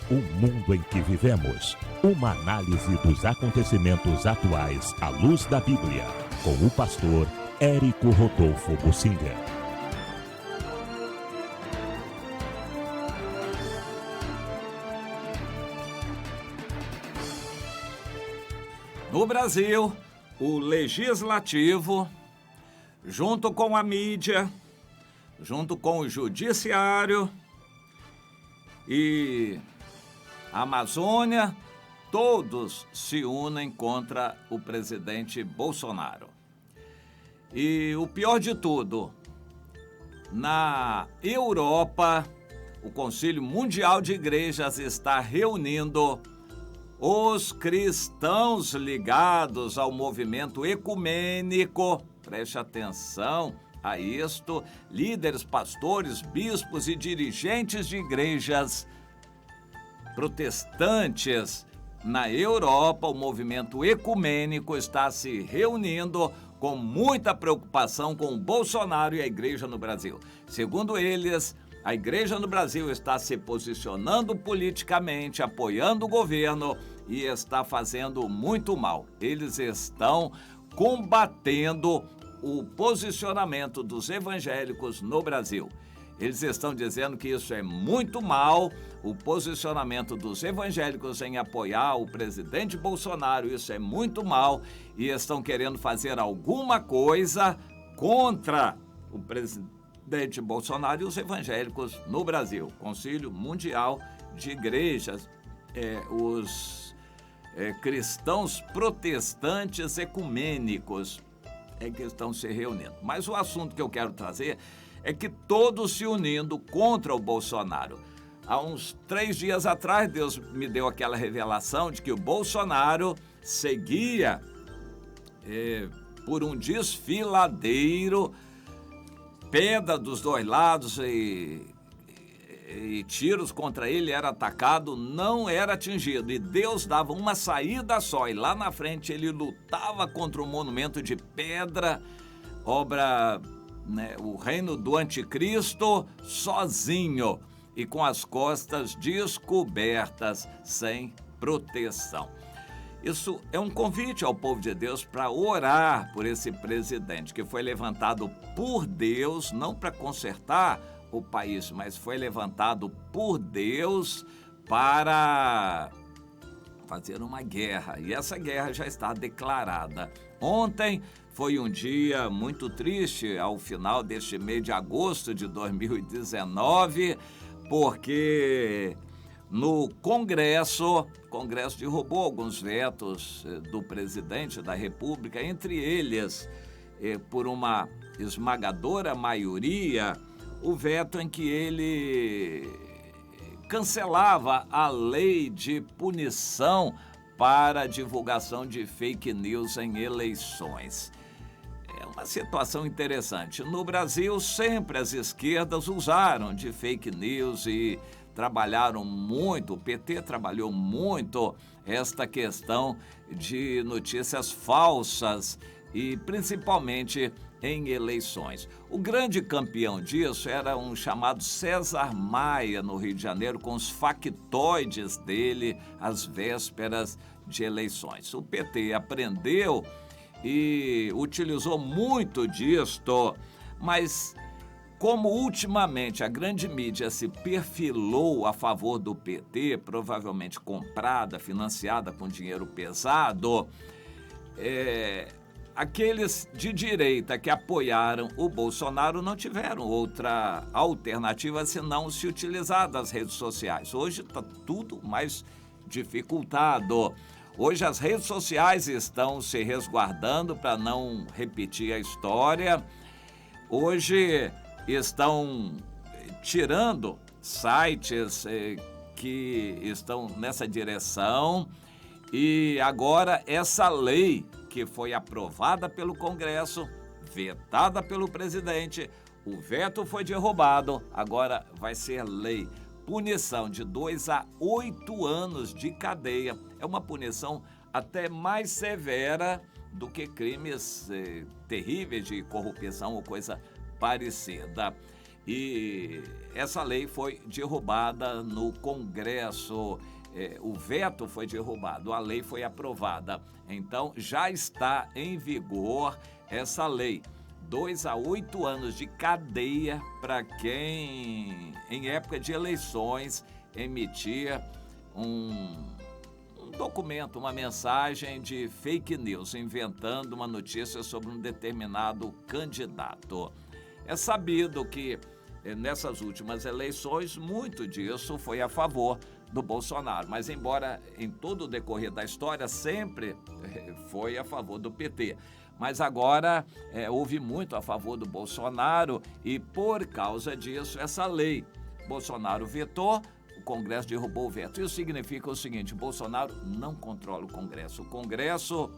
O mundo em que vivemos. Uma análise dos acontecimentos atuais à luz da Bíblia. Com o pastor Érico Rodolfo Bussinger. No Brasil, o legislativo, junto com a mídia, junto com o judiciário e a Amazônia, todos se unem contra o presidente Bolsonaro. E o pior de tudo, na Europa, o Conselho Mundial de Igrejas está reunindo os cristãos ligados ao movimento ecumênico. Preste atenção a isto, líderes, pastores, bispos e dirigentes de igrejas protestantes na Europa. O movimento ecumênico está se reunindo com muita preocupação com o Bolsonaro e a igreja no Brasil. Segundo eles, a igreja no Brasil está se posicionando politicamente, apoiando o governo e está fazendo muito mal. Eles estão combatendo o posicionamento dos evangélicos no Brasil. Eles estão dizendo que isso é muito mal, o posicionamento dos evangélicos em apoiar o presidente Bolsonaro, isso é muito mal, e estão querendo fazer alguma coisa contra o presidente Bolsonaro e os evangélicos no Brasil. Conselho Mundial de Igrejas, os cristãos protestantes ecumênicos que estão se reunindo. Mas o assunto que eu quero trazer é que todos se unindo contra o Bolsonaro. Há uns 3 dias atrás, Deus me deu aquela revelação de que o Bolsonaro seguia por um desfiladeiro, pedra dos dois lados e tiros contra ele, era atacado, não era atingido. E Deus dava uma saída só. E lá na frente ele lutava contra um monumento de pedra, obra, o reino do anticristo, sozinho e com as costas descobertas, sem proteção. Isso é um convite ao povo de Deus para orar por esse presidente que foi levantado por Deus, não para consertar o país, mas foi levantado por Deus para fazer uma guerra. E essa guerra já está declarada. Ontem foi um dia muito triste, ao final deste mês de agosto de 2019, porque no Congresso derrubou alguns vetos do presidente da República, entre eles, por uma esmagadora maioria, o veto em que ele cancelava a lei de punição para a divulgação de fake news em eleições. É uma situação interessante. No Brasil, sempre as esquerdas usaram de fake news e trabalharam muito, o PT trabalhou muito esta questão de notícias falsas e principalmente em eleições. O grande campeão disso era um chamado César Maia, no Rio de Janeiro, com os factoides dele às vésperas de eleições. O PT aprendeu e utilizou muito disto, mas como ultimamente a grande mídia se perfilou a favor do PT, provavelmente comprada, financiada com dinheiro pesado, aqueles de direita que apoiaram o Bolsonaro não tiveram outra alternativa senão se utilizar das redes sociais. Hoje está tudo mais dificultado. Hoje as redes sociais estão se resguardando para não repetir a história. Hoje estão tirando sites que estão nessa direção. E agora essa lei que foi aprovada pelo Congresso, vetada pelo presidente, o veto foi derrubado, agora vai ser lei. Punição de 2 a 8 anos de cadeia. É uma punição até mais severa do que crimes terríveis de corrupção ou coisa parecida. e essa lei foi derrubada no Congresso. O veto foi derrubado, a lei foi aprovada. Então, já está em vigor essa lei. 2 a 8 anos de cadeia para quem, em época de eleições, emitir um documento, uma mensagem de fake news, inventando uma notícia sobre um determinado candidato. É sabido que nessas últimas eleições, muito disso foi a favor do Bolsonaro, mas embora em todo o decorrer da história sempre foi a favor do PT. Mas agora houve muito a favor do Bolsonaro e por causa disso essa lei. Bolsonaro vetou, o Congresso derrubou o veto. Isso significa o seguinte: Bolsonaro não controla o Congresso. O Congresso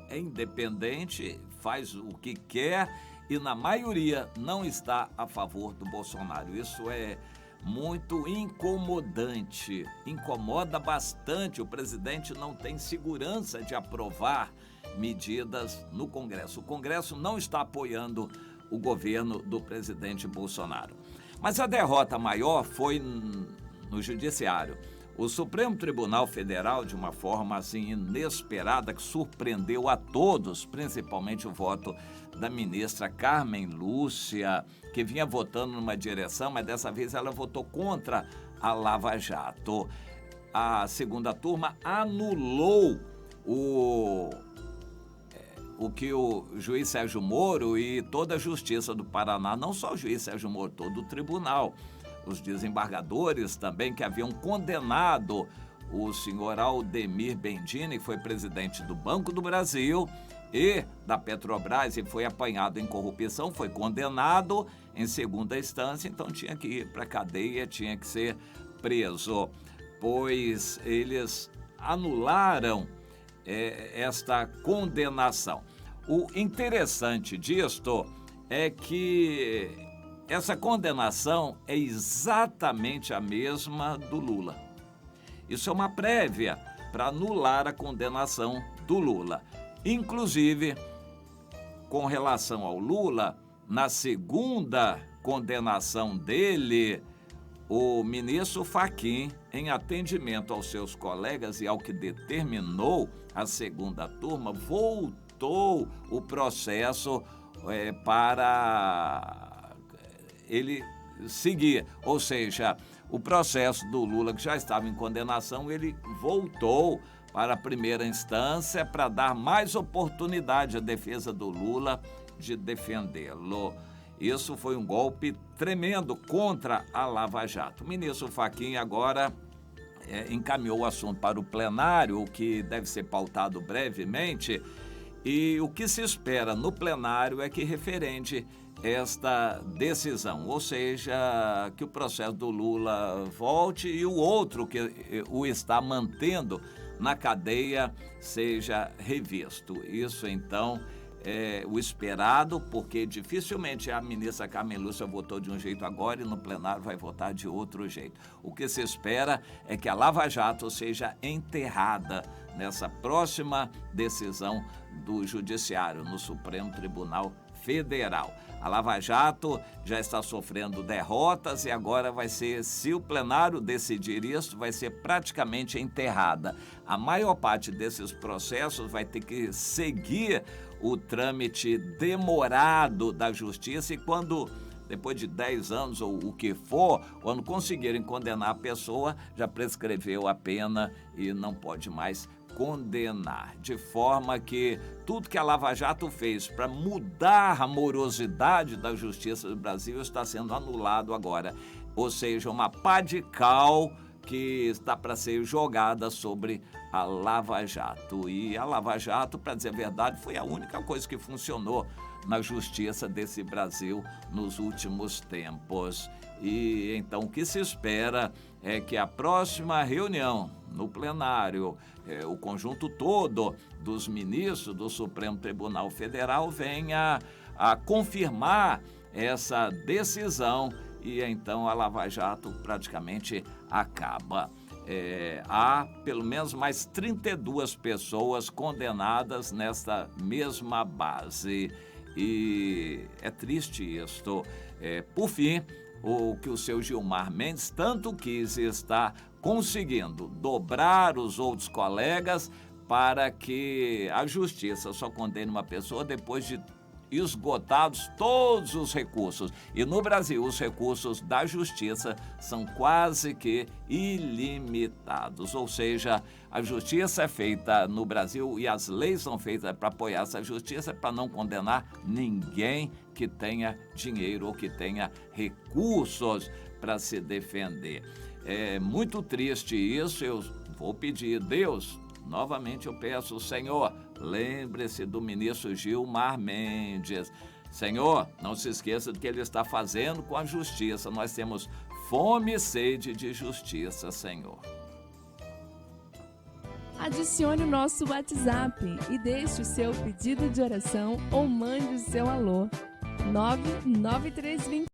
é independente, faz o que quer e, na maioria, não está a favor do Bolsonaro. Isso é muito incomodante, incomoda bastante. O presidente não tem segurança de aprovar medidas no Congresso. O Congresso não está apoiando o governo do presidente Bolsonaro. Mas a derrota maior foi no Judiciário. O Supremo Tribunal Federal, de uma forma assim inesperada, que surpreendeu a todos, principalmente o voto da ministra Carmen Lúcia, que vinha votando numa direção, mas dessa vez ela votou contra a Lava Jato. A segunda turma anulou o que o juiz Sérgio Moro e toda a Justiça do Paraná, não só o juiz Sérgio Moro, todo o tribunal, os desembargadores também que haviam condenado o senhor Aldemir Bendini, que foi presidente do Banco do Brasil e da Petrobras e foi apanhado em corrupção, foi condenado em segunda instância, então tinha que ir para a cadeia, tinha que ser preso, pois eles anularam esta condenação. O interessante disto é que essa condenação é exatamente a mesma do Lula. Isso é uma prévia para anular a condenação do Lula. Inclusive, com relação ao Lula, na segunda condenação dele, o ministro Fachin, em atendimento aos seus colegas e ao que determinou a segunda turma, voltou o processo para ele seguir. Ou seja, o processo do Lula, que já estava em condenação, ele voltou para a primeira instância para dar mais oportunidade à defesa do Lula de defendê-lo. Isso foi um golpe tremendo contra a Lava Jato. O ministro Fachin agora encaminhou o assunto para o plenário, o que deve ser pautado brevemente, e o que se espera no plenário é que referende esta decisão, ou seja, que o processo do Lula volte e o outro que o está mantendo na cadeia seja revisto. Isso, então, é o esperado, porque dificilmente a ministra Carmen Lúcia votou de um jeito agora e no plenário vai votar de outro jeito. O que se espera é que a Lava Jato seja enterrada nessa próxima decisão do Judiciário, no Supremo Tribunal Federal. A Lava Jato já está sofrendo derrotas e agora vai ser, se o plenário decidir isso, vai ser praticamente enterrada. A maior parte desses processos vai ter que seguir o trâmite demorado da justiça e quando, depois de 10 anos ou o que for, quando conseguirem condenar a pessoa, já prescreveu a pena e não pode mais condenar, de forma que tudo que a Lava Jato fez para mudar a morosidade da justiça do Brasil está sendo anulado agora, ou seja, uma pá de cal que está para ser jogada sobre a Lava Jato. E a Lava Jato, para dizer a verdade, foi a única coisa que funcionou na justiça desse Brasil nos últimos tempos. E então o que se espera é que a próxima reunião no plenário, o conjunto todo dos ministros do Supremo Tribunal Federal venha a confirmar essa decisão e então a Lava Jato praticamente acaba. Há pelo menos mais 32 pessoas condenadas nesta mesma base. E é triste isto. Por fim, o que o seu Gilmar Mendes tanto quis está conseguindo dobrar os outros colegas para que a justiça só condene uma pessoa depois de esgotados todos os recursos. E no Brasil, os recursos da justiça são quase que ilimitados. Ou seja, a justiça é feita no Brasil e as leis são feitas para apoiar essa justiça, para não condenar ninguém que tenha dinheiro ou que tenha recursos para se defender. É muito triste isso. Eu vou pedir, Deus, novamente eu peço, Senhor, lembre-se do ministro Gilmar Mendes. Senhor, não se esqueça do que ele está fazendo com a justiça. Nós temos fome e sede de justiça, Senhor. Adicione o nosso WhatsApp e deixe o seu pedido de oração ou mande o seu alô. 99320